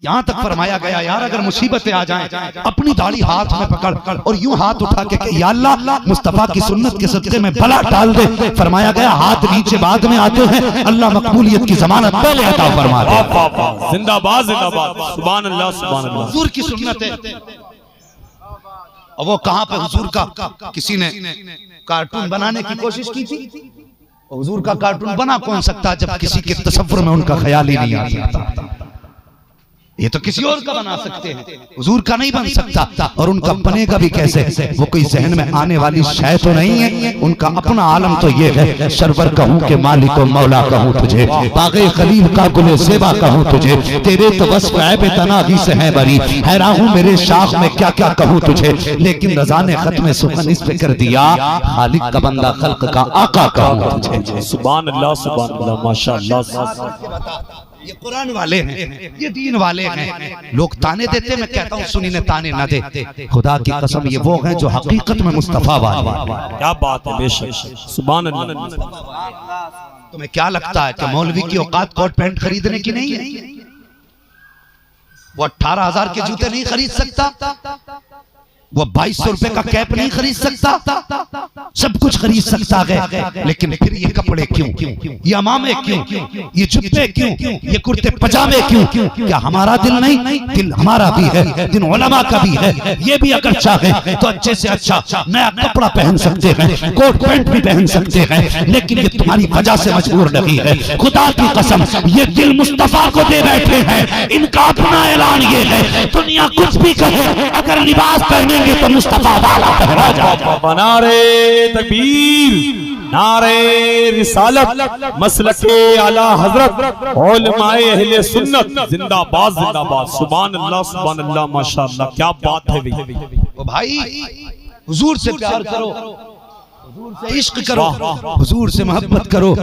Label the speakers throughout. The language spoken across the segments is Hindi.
Speaker 1: यहाँ तक फरमाया गया यार अगर मुसीबतें आ जाएं अपनी दाढ़ी हाथ में पकड़ और यूं हाथ उठा के या अल्लाह मुस्तफा की सुन्नत के सदके में भला डाल दे। फरमाया गया हाथ नीचे बाद में आते हैं, अल्लाह मकबूलियत की जमानत पहले अता फरमा दे।
Speaker 2: जिंदाबाद जिंदाबाद, सुभान अल्लाह सुभान अल्लाह।
Speaker 1: हुजूर की सुन्नत है। और वो कहां पे हुजूर का किसी ने कार्टून बनाने की कोशिश की थी। हुजूर का कार्टून बना कौन सकता जब किसी के तसव्वुर में उनका ख्याल ही नहीं आ सकता। ये तो किसी और का बना सकते हैं, हुजूर का नहीं बन सकता। और उनका बनेगा भी कैसे, वो कोई जहन में आने वाली शय तो नहीं है। उनका अपना आलम तो ये है, सरवर कहूँ के मालिक व मौला कहूँ तुझे, बाग़े खलील का गुले ज़ेबा कहूँ तुझे, तेरे तो वस्फ़ ऐब तनागी से है बरी, हैरान हूँ मेरे शाख में क्या क्या कहूँ तुझे। लेकिन रज़ा ने ख़त्म सुखन इस पे कर दिया, खालिक का बंदा खल्क का आका कहूँ तुझे।
Speaker 2: सुभान अल्लाह माशाअल्लाह।
Speaker 1: ये कुरान वाले हैं, ये दीन वाले हैं। लोग ताने देते, मैं कहता हूँ सुनी ने ताने ना दे। खुदा की कसम ये वो हैं जो हकीकत में मुस्तफा वाले।
Speaker 2: क्या बात है, बेशक सुभान अल्लाह।
Speaker 1: तुम्हें क्या लगता है कि मौलवी की औकात कोट पैंट खरीदने की नहीं है? वो 18,000 के जूते नहीं खरीद सकता, वो 2200 रुपए का कैप नहीं खरीद सकता, सब कुछ खरीद सकता है। लेकिन फिर ये कपड़े क्यों, ये अमामे क्यों, ये जुत्ते क्यों, ये कुर्ते पजामे क्यों? क्या हमारा दिल नहीं? दिल हमारा भी है, दिल उलमा का भी है। ये भी अगर चाहे तो अच्छे से अच्छा नया कपड़ा पहन सकते हैं, कोट पैंट भी पहन सकते हैं, लेकिन ये तुम्हारी वजह से मजबूर नहीं है। खुदा की कसम ये दिल मुस्तफा को दे बैठे हैं। इनका अपना ऐलान ये है, दुनिया कुछ भी कहे, अगर लिबास पहने तो मुस्तफा वाला पहरा जाए।
Speaker 2: नारे तकबीर, नारे रिसालत, मसलके आला हजरत, उलमाए अहले सुन्नत जिंदाबाद जिंदाबाद। सुभान अल्लाह माशाअल्लाह। क्या बात है
Speaker 1: भाई, हुजूर से प्यार करो, हुजूर से इश्क करो, हुजूर से मोहब्बत करो।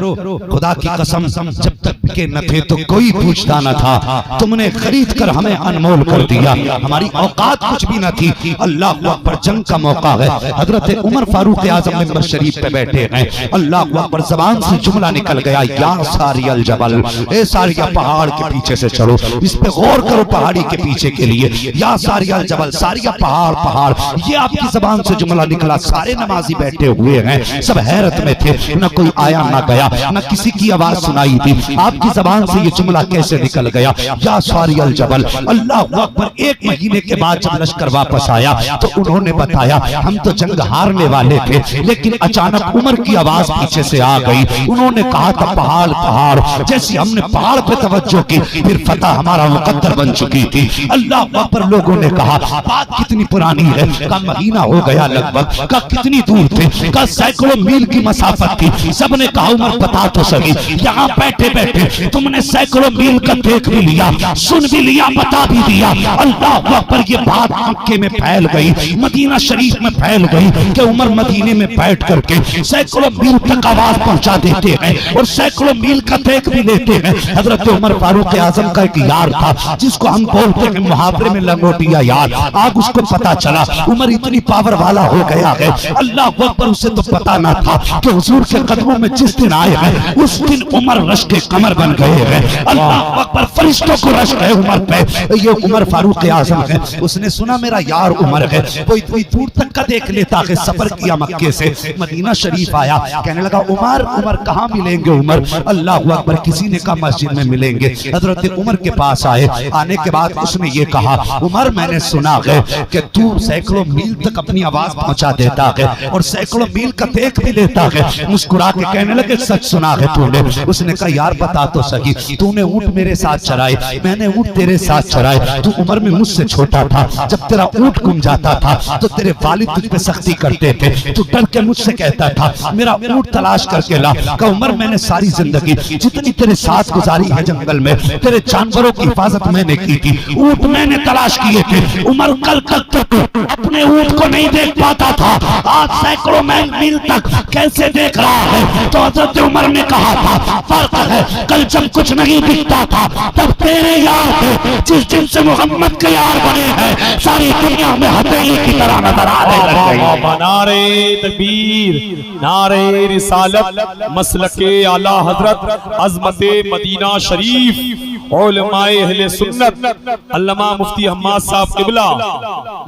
Speaker 1: खुदा की कसम जब तक के न थे तो कोई पूछता न था, तुमने खरीद कर हमें अनमोल कर दिया। हमारी औकात कुछ भी न थी। अल्लाह अकबर, जंग का मौका है। हजरत उमर फारूक आजम मिंबर शरीफ पे बैठे हैं। अल्लाह अकबर, जबान से जुमला निकल गया, या सारियल जबल, ए सारिया पहाड़ के पीछे से चलो। इस पे गौर करो, पहाड़ी के पीछे के लिए या सारियल जबल, सारिया पहाड़ पहाड़, ये आपकी जबान से जुमला निकला। सारे नमाजी बैठे हुए हैं, सब हैरत में थे, न कोई आया न गया, न किसी की आवाज सुनाई दी। आपकी जबान से ये जुमला कैसे निकल गया, या सारियल जबल। अल्लाह अकबर। 1 महीने के बाद जब लश्कर वापस आया तो उन्होंने बताया हम तो जंग हारने वाले थे, लेकिन अचानक उमर की आवाज पीछे से आ गई। उन्होंने कहा था पहाड़ पहाड़, जैसे हमने पहाड़ पे तवज्जो की फिर फतह हमारा मुकद्दर बन चुकी थी। अल्लाह अकबर। लोगों ने कहा बात कितनी पुरानी है, का महीना हो गया लगभग, का कितनी दूर थे, का सैकड़ों मील की मसाफत थी। सबने कहा उमर बता तो सही, यहाँ बैठे बैठे तुमने सैकड़ों मील का देख भी लिया, सुन भी लिया, बता भी दिया। अल्लाह अकबर। ये बात मक्के में फैल गई, मदीना शरीफ में फैल गई कि उमर मदीने में बैठ करके सैकड़ों मील तक आवाज पहुंचा देते हैं और सैकड़ों मील का देख भी लेते हैं। हजरत उमर फारूक आजम का एक यार था जिसको हम बोलते हैं मुहावरे में लंगोटिया यार। आज उसको पता चला उमर इतनी पावर वाला हो गया है। अल्लाह अकबर। उसे तो पता ना था कि हुजूर के कदमों में जिस दिन आए हैं उस दिन उमर रश के कमर बन गए हैं। अल्लाह अकबर। फरिश्तों को रश गए उमर पे। ये उमर फारूक आजम है। उसने सुना मेरा यार उमर है, वो इतनी दूर तक का देख लेता है। सफर किया मक्के से मदीना शरीफ आया, कहने लगा उमर उमर कहाँ मिलेंगे उमर? अल्लाह अकबर। किसी ने कहा मस्जिद में मिलेंगे। हजरत उमर के पास आए, आने के बाद उसने ये कहा उमर मैंने सुना है कि तू सैकड़ों मील तक अपनी आवाज पहुंचा देता है और सैकड़ों मील का देख भी लेता है। मुस्कुरा के कहने लगे सच सुना है तूने? उसने कहा यार बता तो सही, तूने ऊंट मेरे साथ चराए, मैंने ऊंट तेरे साथ चराए। तू उम्र में मुझसे छोटा था, जब तेरा ऊंट गुम जाता था तो तेरे वालिद तुझ पे सख्ती करते थे। तू डर के मुझसे कहता था मेरा ऊंट तलाश करके ला। का उमर मैंने सारी जिंदगी जितनी तेरे साथ गुजारी है जंगल में, तेरे जानवरों की हिफाजत मैंने की थी, ऊंट मैंने तलाश किए थे। उमर कल तक अपने ऊंट को नहीं देख पाता था, आज सैकड़ों मील तक कैसे देख रहा है? तो हजरत उमर ने कहा था फर्क है, कल जब कुछ नहीं दिखता था तब तेरे यार थे, जिस दिन से मोहम्मद के यार बने हैं सारी दुनिया में हथेली की तरह नजर आने लग गई।
Speaker 2: नारे तकबीर, नारे रिसालत, मसलके आला हजरत, अज़मते मदीना शरीफ, उलमाए अहले सुन्नत अल्लामा मुफ्ती हम्माद साहब किबला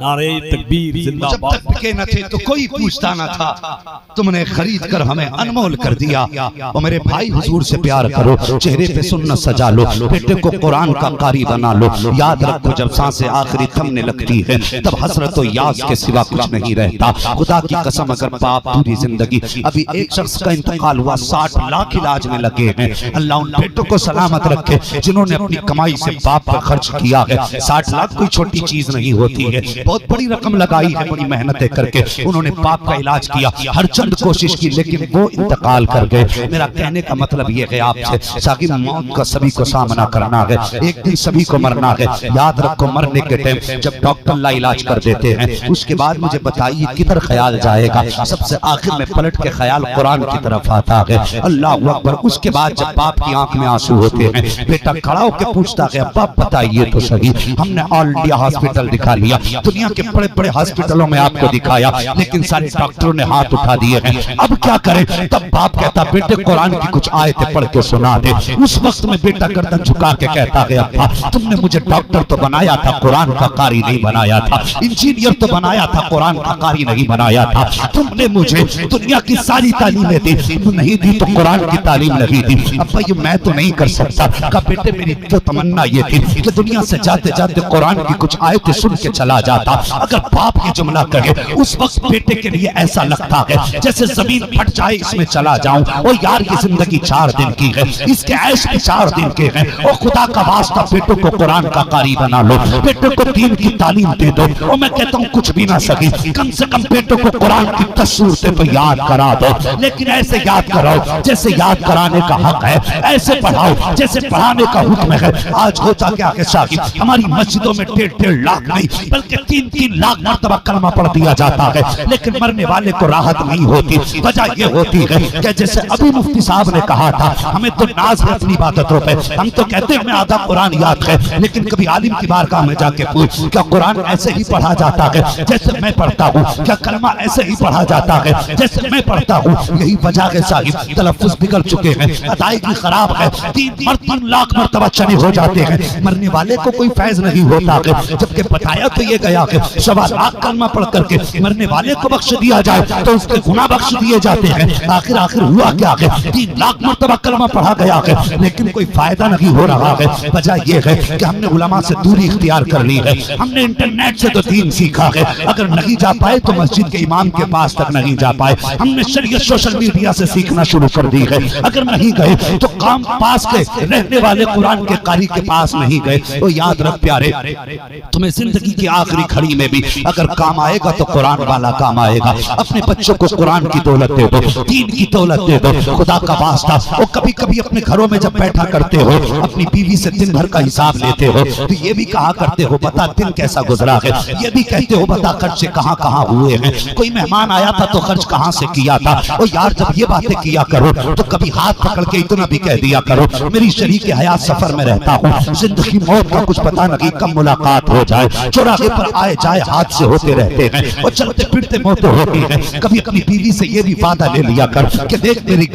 Speaker 2: नारे तकबीर
Speaker 1: जब
Speaker 2: जिंदाबाद।
Speaker 1: तक बिके न थे तो कोई पूछता न था, तुमने खरीद कर हमें अनमोल कर दिया। और मेरे भाई हुजूर से प्यार करो, चेहरे पे सुन्नत सजा लो, बेटे को कुरान का कारी बना लो। याद रखो जब सांसें आखिरी थमने लगती है तब हसरत और यास के सिवा कुछ नहीं रहता। खुदा की कसम अगर बाप पूरी जिंदगी, अभी एक शख्स का इंतकाल हुआ 60 लाख इलाज में लगे हैं, अल्लाह उन बेटों को सलामत रखे जिन्होंने अपनी कमाई से बाप पर खर्च किया है। 60 लाख कोई छोटी चीज नहीं होती है, बहुत बड़ी रकम लगाई है, बड़ी मेहनतें करके उन्होंने बाप का इलाज किया, हर चंद कोशिश की, लेकिन वो इंतकाल कर गए। मेरा कहने का मतलब ये है आपसे साकिब, मौत का सभी को सामना करना है, एक दिन सभी को मरना है। याद रखो मरने के टाइम जब डॉक्टर ला इलाज कर देते हैं उसके बाद मुझे बताइए किधर ख्याल जाएगा? सबसे आखिर में पलट के ख्याल कुरान की तरफ आता है। अल्लाह अकबर। उसके बाद जब बाप की आंख में आंसू होते हैं, बेटा खड़ा होकर पूछता है बाप बताइए तो सही, हमने ऑल इंडिया हॉस्पिटल दिखा लिया, दुनिया के बड़े बड़े हॉस्पिटलों में आपको दिखाया, लेकिन सारे डॉक्टरों ने हाथ उठा दिए हैं, अब क्या करें? तब बाप कहता बेटे कुरान की कुछ आयतें पढ़ के सुना दे। उस वक्त में बेटा गर्दन झुका के कहता है अब्बा तुमने मुझे डॉक्टर तो बनाया था, कुरान का कारी नहीं बनाया था, इंजीनियर तो बनाया था, कुरान का कारी नहीं बनाया था। तुमने मुझे दुनिया की सारी तालीमें दी, नहीं दी तो कुरान की तालीम नहीं दी। अब्बा ये मैं तो नहीं कर सकता। कहा बेटे मेरी तो तमन्ना ये थी कि दुनिया से जाते जाते कुरान की कुछ आयतें सुन के चला जाता। अगर बाप ये जुमला कहे उस वक्त बेटे के लिए ऐसा लगता है जैसे जमीन फट जाए इसमें चला जाऊं। और यार ये जिंदगी 4 दिन की है, इसके ऐश भी 4 दिन के हैं। और खुदा का वास्ता बेटों को कुरान का कारी बना लो, बेटों को दीन की तालीम दे दो। और मैं कहता हूँ कुछ भी ना सकी, कम से कम बेटों को कुरान की तस्सूरतें तो याद करा दो, लेकिन ऐसे याद कराओ जैसे याद कराने का हक है, ऐसे पढ़ाओ जैसे पढ़ाने का हुक्म है। आज होता क्या है साहिब, हमारी मस्जिदों में 1.5 लाख नहीं बल्कि 3-3 लाख मरतबा कलमा पढ़ दिया जाता है, लेकिन मरने वाले को राहत नहीं होती। वजह ये होती है कि जैसे अभी मुफ्ती साहब ने कहा था, हमें तो नाज है अपनी इबादतों पे, हम तो कहते हैं हमें आधा कुरान याद है, लेकिन कभी आलिम की बारगाह में जाके पूछ क्या कुरान ऐसे ही पढ़ा जाता है जैसे मैं पढ़ता हूँ? क्या कलमा ऐसे ही पढ़ा जाता है जैसे मैं पढ़ता हूँ? यही वजह है साहिब, तलफ्फुज़ बिगड़ चुके हैं, अदायगी खराब है, 3 लाख मरतबा चने हो जाते हैं, मरने वाले को कोई फैज नहीं होता है। जबकि बताया तो ये गया कि 1.25 लाख कलमा पढ़ करके मरने वाले को बख्श दिया जाए तो उसके गुनाह बख्श दिए जाते हैं। आखिर हुआ क्या है? 3 लाख मरतबा कलमा पढ़ा गया है, लेकिन कोई फायदा नहीं हो रहा है। वजह यह है कि हमने उलमा से दूरी इख्तियार कर ली है, हमने इंटरनेट से तो दीन सीखा है, अगर नहीं जा पाए तो मस्जिद के इमाम के पास तक नहीं जा पाए। हमने शरीयत सोशल मीडिया से सीखना शुरू कर दी है, अगर नहीं गए तो काम पास के रहने वाले कुरान के कारी के पास नहीं गए। तो याद रख प्यारे, तुम्हें जिंदगी की आखिरी घड़ी में भी अगर काम आएगा तो कुरान वाला काम आएगा। अपने बच्चों को कुरान की दौलत दे दो, दीन की दौलत दे दो, खुदा का वास्ता। और कभी कभी अपने घरों में जब बैठा करते हो, अपनी बीवी से दिन भर का हिसाब लेते हो, तो ये भी कहा करते हो बता दिन कैसा गुजरा है, ये भी कहते हो बता खर्चे कहाँ कहाँ हुए हैं, कोई मेहमान आया था तो खर्च कहाँ से किया था। और यार जब ये बातें किया करो तो कभी हाथ पकड़ के इतना भी कह दिया करो मेरी शरीक हयात सफर में रहता हूँ, जिंदगी मौत का कुछ पता नहीं, कब मुलाकात हो जाए, चौराहे पर आए जाए हादसे होते रहते हैं और चलते फिरते मौतें होती हैं। कभी अपनी बीवी से ये भी वादा ले लिया कर कि देख तेरी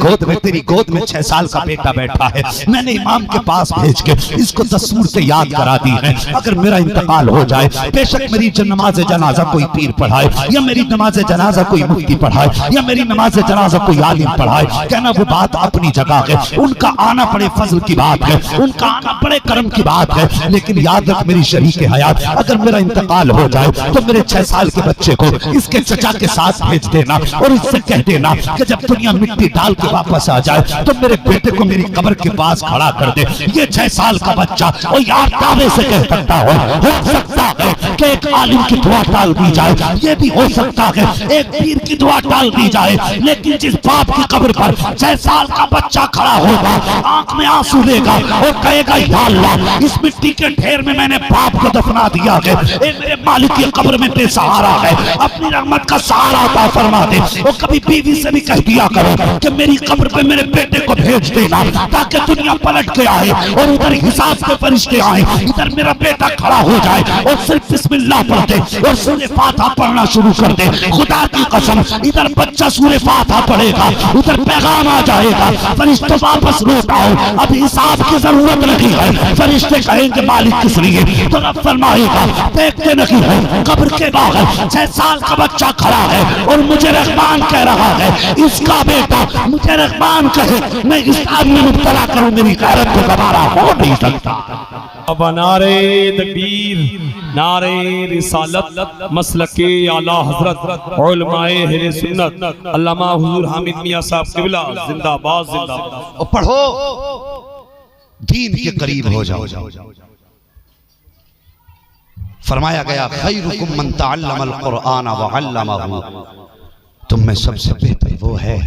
Speaker 1: गोद में 6 साल का बेटा बैठा है, मैंने इमाम के पास भेज के इसको दस्तूर से याद करा दी है, अगर मेरा इंतकाल हो जाए बेशक मेरी नमाज जनाजा कोई पीर पढ़ाए, या मेरी नमाज जनाजा कोई मुफ्ती पढ़ाए, या मेरी नमाज जनाजा कोई आलिम पढ़ाए, कहना वो बात अपनी जगह है, उनका आना बड़े फजल की बात है, उनका आना बड़े करम की बात है। लेकिन याद रख मेरी शरीक हयात, अगर मेरा इंतकाल हो जाए तो मेरे 6 साल के बच्चे को इसके चचा के साथ भेज देना और इससे कह देना कि जब दुनिया मिट्टी डाल के वापस आ जाए तो मेरे बेटे को मेरी कब्र के पास खड़ा कर दे। ये 6 साल का बच्चा और यार दावे से कह सकता हो सकता है कि एक आलिम की दुआ टाल दी जाए, ये भी हो सकता है एक पीर की दुआ टाल दी जाए, लेकिन जिस बाप की कब्र पर 6 साल का बच्चा खड़ा होगा, आंख में आंसू लेगा और कहेगा या अल्लाह इस मिट्टी के ढेर में मैंने बाप को दफना दिया है, मेरे मालिक की कब्र में बेसहारा है, अपनी रहमत का सहारा अता फरमा दे। और कभी बीवी से भी कह दिया करो कि मेरी कब्र पे मेरे बेटे को भेज देना ताकि दुनिया पलट के आए और उधर हिसाब के फरिश्ते आए, इधर मेरा बेटा खड़ा हो जाए और सिर्फ बिस्मिल्लाह पढ़ते और सूरह फातिहा पढ़ना शुरू कर दे, खुदा की कसम इधर बच्चा सूरह फातिहा पढ़ेगा, उधर पैगाम आ जाएगा, फरिश्ते वापस लौट आओ, अब हिसाब की जरूरत नहीं है। फरिश्ते कहेंगे मालिक किस लिए, तो रब फरमाएगा देखते नहीं है कब्र के बाहर 6 साल का बच्चा खड़ा है और मुझे रहमान कह रहा है, इसका बेटा मुझे रहमान कहे, मैं इस आग में मुब्तला करूं, मेरी गैरत को गवारा हो नहीं सकता।
Speaker 2: अब नारे तकबीर, नारे रिसालत, मसलके आला हजरत उलमाए अहले सुन्नत अल्लामा हुजूर हामिद मियां साहब क़िबला जिंदाबाद जिंदाबाद।
Speaker 1: और पढ़ो, दीन के करीब हो जाओ। फरमाया गया खैरुकुम मन तअल्लमल कुरआन व अल्लमहु, तुम में सबसे बेहतर वो है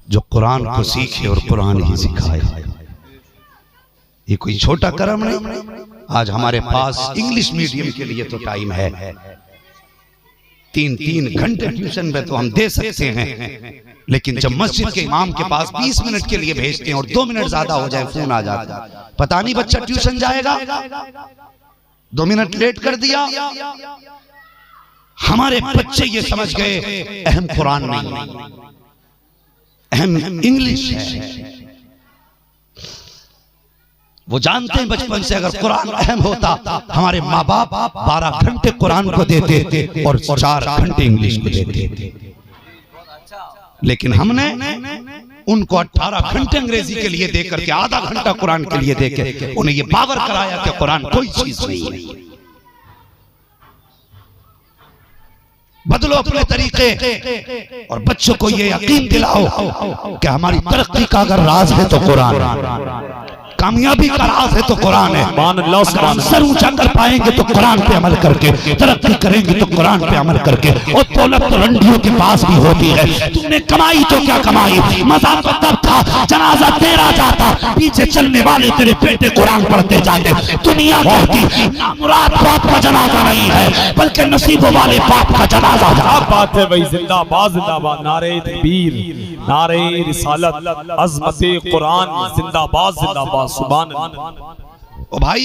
Speaker 1: जो कुरान को सीखे और कुरान ही सिखाए। ये कोई छोटा कर्म नहीं। आज हमारे पास इंग्लिश मीडियम के लिए तो टाइम है, 3-3 घंटे ट्यूशन में तो हम दे सकते हैं, लेकिन जब मस्जिद के इमाम के पास 20 मिनट के लिए भेजते हैं और 2 मिनट ज्यादा हो जाए फोन आ जाता है, पता नहीं बच्चा ट्यूशन जाएगा, 2 मिनट लेट कर दिया। हमारे बच्चे ये समझ गए अहम कुरान नहीं, अहम इंग्लिश है। वो जानते हैं बचपन से अगर कुरान अहम होता, हमारे माँ बाप 12 घंटे कुरान को देते और 4 घंटे इंग्लिश को देते, लेकिन हमने उनको 18 घंटे अंग्रेजी के लिए देकर के आधा घंटा कुरान के लिए देके उन्हें ये बावर कराया कि कुरान कोई चीज नहीं है। बदलो अपने तरीके और बच्चों को ये यकीन दिलाओ कि हमारी तरक्की का अगर राज है तो कुरान, कामयाबी का राज है तो कुरान है। सर ऊंचा कर पाएंगे तो कुरान पे अमल करके, तरक्की करेंगे तो कुरान पे अमल करके। और दौलत तो रंडियों के पास भी होती है, तुमने कमाई तो क्या कमाई, मजा तो तब था जनाजा तेरा जाता, पीछे चलने वाले तेरे बेटे कुरान पढ़ते जाते। दुनिया कहती नामुराद बाप का जनाजा नहीं है, बल्कि नसीबों वाले बाप का जनाजा।
Speaker 2: क्या बात है भाई, जिंदाबाद जिंदाबाद, नारे तकबीर, नारे रिसालत, अज़मते कुरान जिंदाबाद जिंदाबाद, सुभान अल्लाह।
Speaker 1: ओ भाई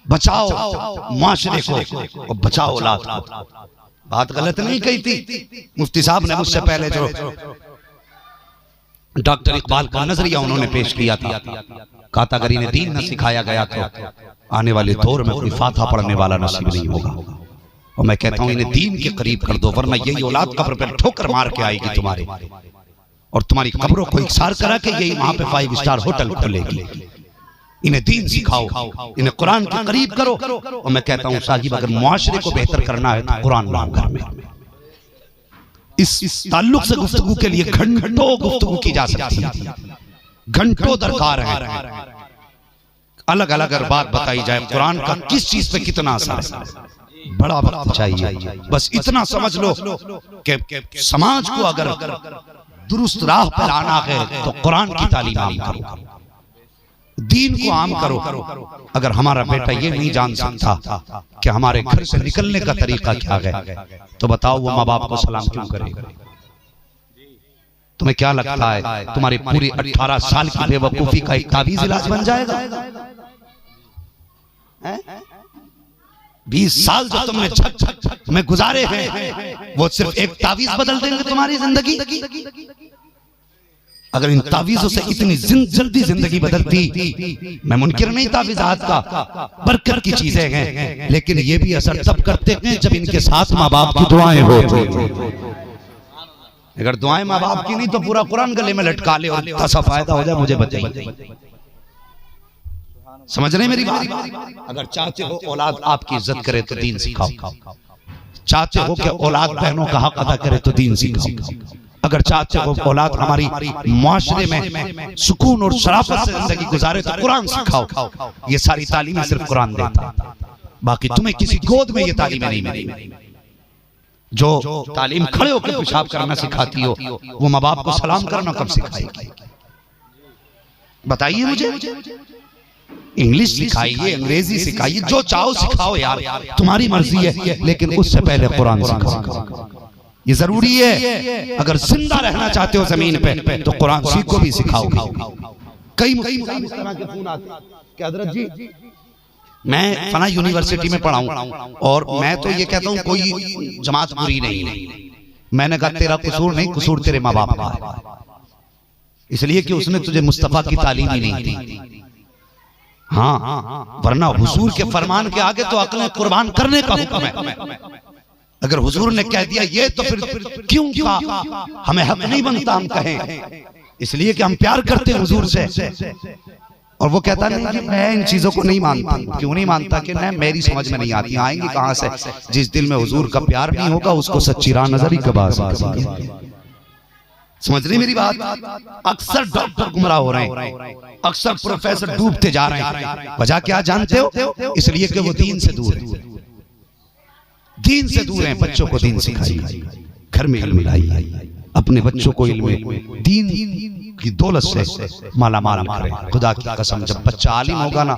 Speaker 1: बचाओ माशरे को और बचाओ औलाद को। बात गलत नहीं कही थी। मुफ्ती साहब ने मुझसे पहले जो डॉक्टर इकबाल का नजरिया उन्होंने पेश किया था, कातागरी ने दीन न सिखाया गया तो आने वाले दौर में कोई फातिहा पढ़ने वाला नसीब नहीं होगा। और मैं कहता हूं इन्हें दीन के करीब कर दो, वरना यही औलाद कब्र पर ठोकर मार के आएगी तुम्हारे, और तुम्हारी कब्रों को इकसार करा के यही वहां पे 5 स्टार होटल खुलेगी। इन्हें दीन सिखाओ, इन्हें कुरान के करीब करो। और मैं कहता हूं साहिब, अगर मुआशरे को बेहतर करना है तो कुरान लाओ घर में। इस ताल्लुक से गुफ्तगू के लिए घंटों गुफ्तगू की जा सकती है, घंटों दरकार है। अलग अलग अगर बात बताई जाए कुरान का किस चीज पे कितना असर है, बड़ा वक्त चाहिए। बस इतना समझ लो कि समाज को अगर दुरुस्त राह पर आना है तो कुरान की तालीम आम करो, दीन को आम करो। अगर हमारा बेटा ये नहीं जान सकता कि हमारे घर से निकलने का तरीका क्या है, तो बताओ वो माँ बाप को सलाम क्यों करेगा? तुम्हें क्या लगता है तुम्हारी पूरी 18 साल की बेवकूफी का एक तावीज इलाज बन जाएगा? 20 साल जो तुमने छत में गुजारे हैं वो सिर्फ एक तावीज बदल देंगे तुम्हारी जिंदगी। अगर इन तावीजों से इतनी जल्दी जिंदगी बदलती, मैं मुनकिर नहीं तावीज़ात का, बरकत की चीजें हैं, लेकिन ये भी असर तब करते हैं जब इनके साथ माँ बाप की दुआएं हो। अगर दुआएं माँ बाप की नहीं तो पूरा कुरान गले में लटका ले और ऐसा फायदा हो जाए, मुझे बताइए। समझ रहे मेरी बात? अगर चाहते हो औलाद आपकी इज्जत करे तो दीन सिखाओ, चाहते हो कि औलाद बहनों का हक अदा करे तो दीन सिखाओ, अगर चाहते हो औलाद हमारी मुआशरे में सुकून और शराफत से जिंदगी गुजारे तो कुरान सिखाओ। ये सारी तालीमें सिर्फ कुरान देता, बाकी तुम्हें किसी गोद में ये तालीमें नहीं मिलेगी। जो तालीम खड़े होकर पेशाब करना सिखाती हो वो माँ बाप को सलाम करना कब सिखाएगी? बताइए मुझे। इंग्लिश सिखाइए, अंग्रेजी सिखाइए, जो चाहो सिखाओ यार, तुम्हारी मर्जी है, लेकिन उससे पहले कुरान सिखाओ। ये जरूरी है। अगर जिंदा रहना चाहते हो जमीन पे तो कुरान सीखो भी सिखाओ। कई इस तरह के फोन आते हैं कि हजरत जी मैं फना यूनिवर्सिटी में पढ़ा हूं और मैं तो ये कहता हूं कोई जमात बुरी नहीं है। मैंने कहा तेरा कसूर नहीं, कसूर तेरे माँ बाप का है, इसलिए कि उसने तुझे मुस्तफा की तालीम ही नहीं दी। हाँ, वरना हुजूर के फरमान के आगे तो अक्लें कुर्बान करने का हुक्म है। अगर हुजूर ने कह दिया ये तो फिर क्यों का हमें हक नहीं बनता हम कहें, इसलिए कि हम प्यार करते हैं हुजूर से। और वो कहता नहीं कि मैं इन चीजों को नहीं मानता। क्यों नहीं मानता? कि नहीं, मेरी समझ में नहीं आती, आएंगी कहां से? जिस दिल में हुजूर का प्यार नहीं होगा उसको सच्ची राह नजर ही कब आ सकती है। समझ रही मेरी बात? अक्सर डॉक्टर गुमराह हो रहे हैं, अक्सर प्रोफेसर डूबते जा रहे हैं। वजह क्या जानते हो? इसलिए कि वो दीन से दूर है, दीन से दूर हैं। बच्चों को दीन सिखाइए, घर में इल्म लाइए, अपने बच्चों को इल्म दीन की दौलत से माला माल करें। खुदा की कसम, जब बच्चा आलिम होगा ना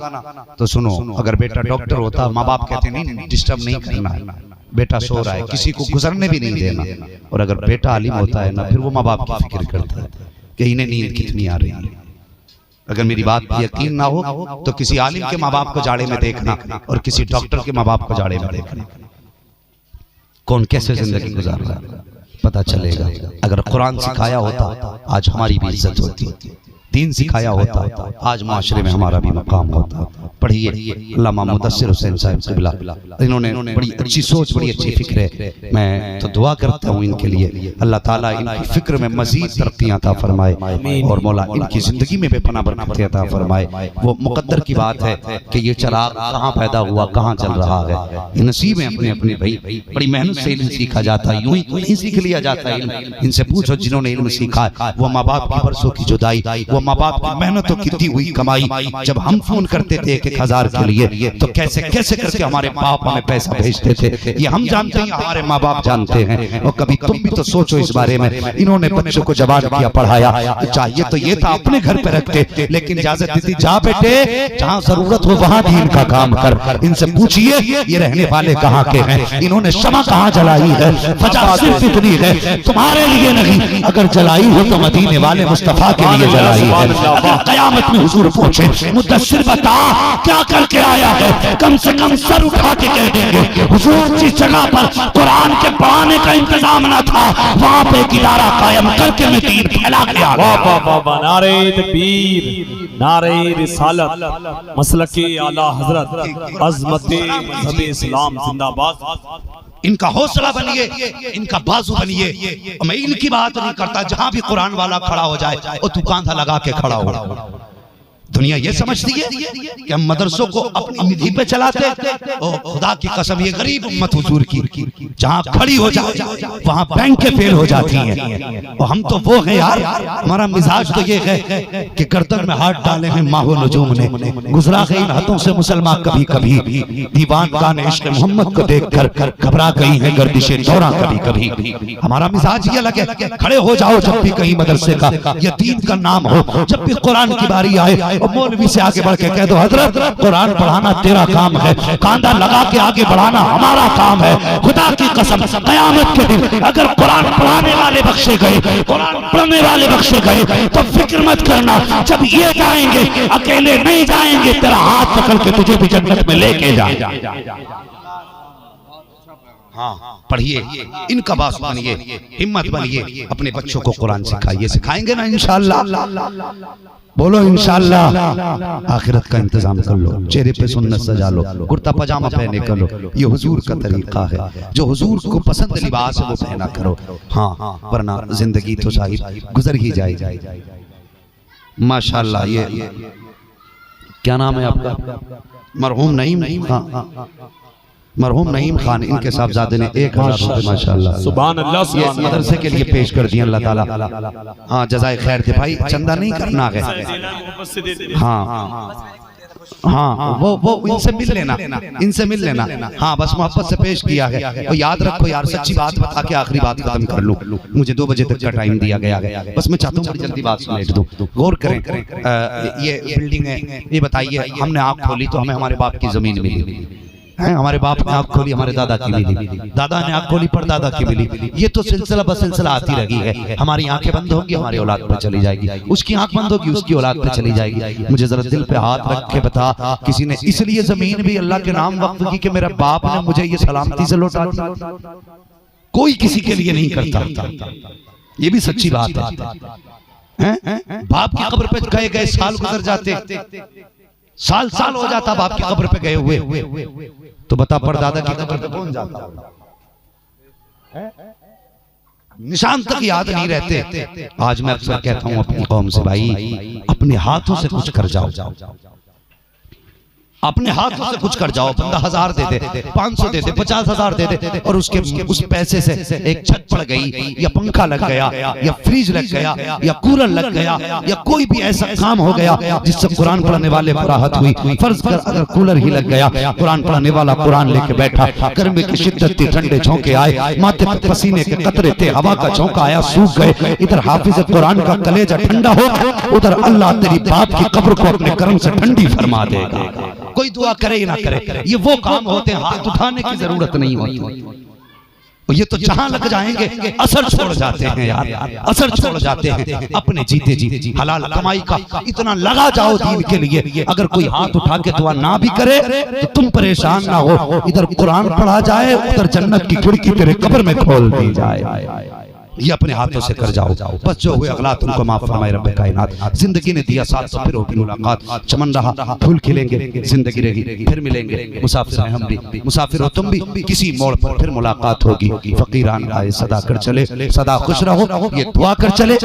Speaker 1: तो सुनो, अगर बेटा डॉक्टर होता, माँ बाप कहते नहीं डिस्टर्ब नहीं करना है, बेटा सो रहा है, किसी को गुजरने भी नहीं देना। और अगर बेटा आलिम होता है ना, फिर वो माँ बाप की फिक्र करता है कि इन्हें नींद कितनी आ रही है। अगर मेरी बात पर यकीन ना हो तो किसी आलिम के माँ बाप को जाड़े में देखना और किसी डॉक्टर के माँ बाप को जाड़े में देखना, कौन कैसे जिंदगी गुजार रहा है पता चलेगा। अगर कुरान सिखाया होता आज हमारी भी इज्जत होती, दीन सिखाया होता आज माशरे में हमारा भी मकाम होता। पढ़िए अल्लामा मुदस्सिर हुसैन साहब क़िबला, इन्होंने बड़ी अच्छी सोच, बड़ी अच्छी फिक्र है। मैं तो दुआ करता हूँ इनके लिए, अल्लाह ताला इनकी फिक्र में मजीद तरक्की अता फरमाए और मौला इनकी जिंदगी में बेपनाह बरकत अता फरमाए। वो मुकद्दर की बात है कि ये चिराग कहाँ पैदा हुआ, कहाँ चल रहा है, ये नसीब है अपने अपने। भाई बड़ी मेहनत से इल्म सीखा जाता है, यूं ही नहीं सीख लिया जाता है। इनसे पूछो जिन्होंने इल्म सीखा, वो माँ बाप की बरसों की जुदाई, वो माँ बाप की मेहनतों की दी हुई कमाई, जब हम फोन करते थे 1000 के लिए तो कैसे कैसे करके हमारे बाप हमें पैसा भेजते थे, ये हम जानते हैं, हमारे माँ बाप जानते हैं। और कभी तुम भी तो सोचो इस बारे में। इन्होंने बच्चों को जवान किया, पढ़ाया, चाहिए तो ये था अपने घर पे रखते, लेकिन इजाजत दी जा बेटे जहाँ जरूरत हो वहाँ दीन का काम कर। इनसे पूछिए ये रहने वाले कहाँ के हैं, इन्होंने शमा कहाँ जलाई है, वजह सिर्फ इतनी है तुम्हारे लिए नहीं, अगर जलाई हो तो मदीने वाले मुस्तफा के लिए जलाई है। अगर कयामत में हुजूर पूछे मुदस्सिर बता क्या करके आया है, कम से कम सर उठा के कह देंगे हुजूर जिस जगह पर कुरान के पढ़ाने का इंतजाम न था वहां पे एक इदारा कायम करके मैं दीन फैला के आ गया।
Speaker 2: वाह वाह वाह, नारे तकबीर, नारे रिसालत, मसलके आला हजरत, अज़मते मज़हब इस्लाम जिंदाबाद।
Speaker 1: इनका हौसला बनिए, इनका बाजू बनिए। मैं इनकी बात नहीं करता, जहां भी कुरान वाला खड़ा हो जाए और तू कांधा लगा के खड़ा हो। दुनिया ये समझती है कि हम मदरसों को अपनी निधि पे चलाते, ओ खुदा की कसम ये गरीब उम्मत हुजूर की जहां खड़ी हो जाए वहां बैंकें फेल हो जाती हैं। और हम तो वो हैं यार, हमारा मिजाज तो ये है कि गर्दन में हाथ डाले हैं माहो नजूम ने, गुजरा गई इन हाथों से मुसलमान कभी कभी, दीवान का ने इश्क़ मोहम्मद को देखकर घबरा गई है गर्दिशे दौरा कभी कभी। हमारा मिजाज ये लगे, खड़े हो जाओ जब भी कहीं मदरसे का या दीन का नाम हो, जब भी कुरान की बारी आए और मौलवी से आगे बढ़ के कह दो हजरत कुरान पढ़ाना तेरा काम है, कांधा लगा के आगे बढ़ाना हमारा काम है। खुदा की कसम कयामत के दिन अगर कुरान पढ़ाने वाले बख्शे गए, कुरान पढ़ने वाले बख्शे गए तो फिक्र मत करना, जब ये जाएंगे अकेले नहीं जाएंगे, तेरा हाथ पकड़ के तुझे भी जन्नत में लेके जाएंगे। हाँ, पढ़िए, इनका बास बनिए, हिम्मत बनिए, अपने बच्चों को कुरान सिखाइए। सिखाएंगे ना इंशाअल्लाह, बोलो इंशाअल्लाह। आखिरत का इंतजाम कर लो, चेहरे पे सुन्नत सजा लो, कुर्ता पजामा पहने कर लो, ये हुजूर का तरीका है। जो हुजूर को पसंद लिबास है वो पहना करो। हाँ, वरना जिंदगी तो साहिब गुजर ही जाए। माशाअल्लाह, ये क्या नाम है आपका? मरहूम नईम, हाँ मरहूम नईम खान, इनके साहबजादे ने 1000 रुपए माशाअल्लाह सुभान अल्लाह ये मदरसे के लिए पेश कर दिए। अल्लाह ताला हाँ जज़ाए खैर थे भाई, चंदा नहीं करना है। हाँ वो इनसे मिल लेना, इनसे मिल लेना। हाँ बस मोहब्बत से पेश किया है। और याद रखो यार, सच्ची बात बता के आखिरी बात खत्म कर लूं, मुझे 2 बजे तक का टाइम दिया गया है। बस मैं चाहता हूँ बड़ी जल्दी बात समेट दूं, गौर करें। ये बिल्डिंग है, ये बताइए हमने आँख खोली तो हमें हमारे बाप की जमीन मिली हैं, हमारे बाप ने आंख खोली हमारे दादा की मिली, दादा ने आंख खोली परदादा की मिली। ये तो सिलसिला ब सिलसिला आती रही है। हमारी आंखें बंद होंगी हमारी औलाद पे चली जाएगी, उसकी आंख बंद होगी उसकी औलाद पे चली जाएगी। मुझे जरा दिल पे हाथ रख के बता, किसी ने इसलिए जमीन भी अल्लाह के नाम वक्फ की कि मेरा बाप ने मुझे ये सलामती से लौटा दिया? कोई किसी के लिए नहीं करता, ये भी सच्ची बात है। बाप की कब्र पे गए गए साल गुजर जाते, साल साल हो जाता बाप की कब्र पे गए हुए, तो बता परदादा की कब्र पे कौन जाता? निशान तक याद नहीं रहते। आज मैं अक्सर कहता हूं अपनी कौम से, भाई अपने हाथों से कुछ कर जाओ, अपने हाथों से कुछ कर जाओ। बंदा 1000 दे दे, 500 दे दे, 50,000 दे दे, और उसके उस पैसे से एक छत पड़ गई या पंखा लग गया या फ्रिज लग गया या कूलर लग गया या कोई भी ऐसा काम हो गया जिससे कुरान पढ़ने वाले पर राहत हुई। फर्ज कर अगर कूलर ही लग गया, कुरान पढ़ने वाला कुरान लेके बैठा, गर्मी की शिद्दत थी, ठंडे झोंके आए, माथे पर पसीने के कतरे थे, हवा का झोंका आया, सूख गए। इधर हाफिज कुरान का कलेजा ठंडा हो, उधर अल्लाह तेरी बाप की कब्र को अपने करम से ठंडी फरमा देगा। कोई दुआ करे या ना करे, ये वो काम होते हैं हाथ उठाने की जरूरत नहीं होती। ये तो जहां लग जाएंगे असर छोड़ जाते हैं यार, असर छोड़ जाते हैं। अपने जीते जी हलाल कमाई का इतना लगा जाओ दीन के लिए। अगर कोई हाथ उठा के दुआ ना भी करे तो तुम परेशान ना हो, इधर कुरान पढ़ा जाए, उधर जन्नत की खिड़की तेरे कब्र में खोल दी जाए। ये अपने हाथों से कर जाओ, बस जो हुए अगला तुमको माफ फरमाए रब्बे कायनात। जिंदगी ने दिया साथ तो फिर होगी मुलाकात, चमन रहा फूल खिलेंगे, जिंदगी रही फिर मिलेंगे। मुसाफिर हैं हम भी, मुसाफिर हो तुम भी, किसी मोड़ पर फिर मुलाकात होगी। फकीरान आए सदा कर चले, सदा खुश रहो, ये दुआ कर चले।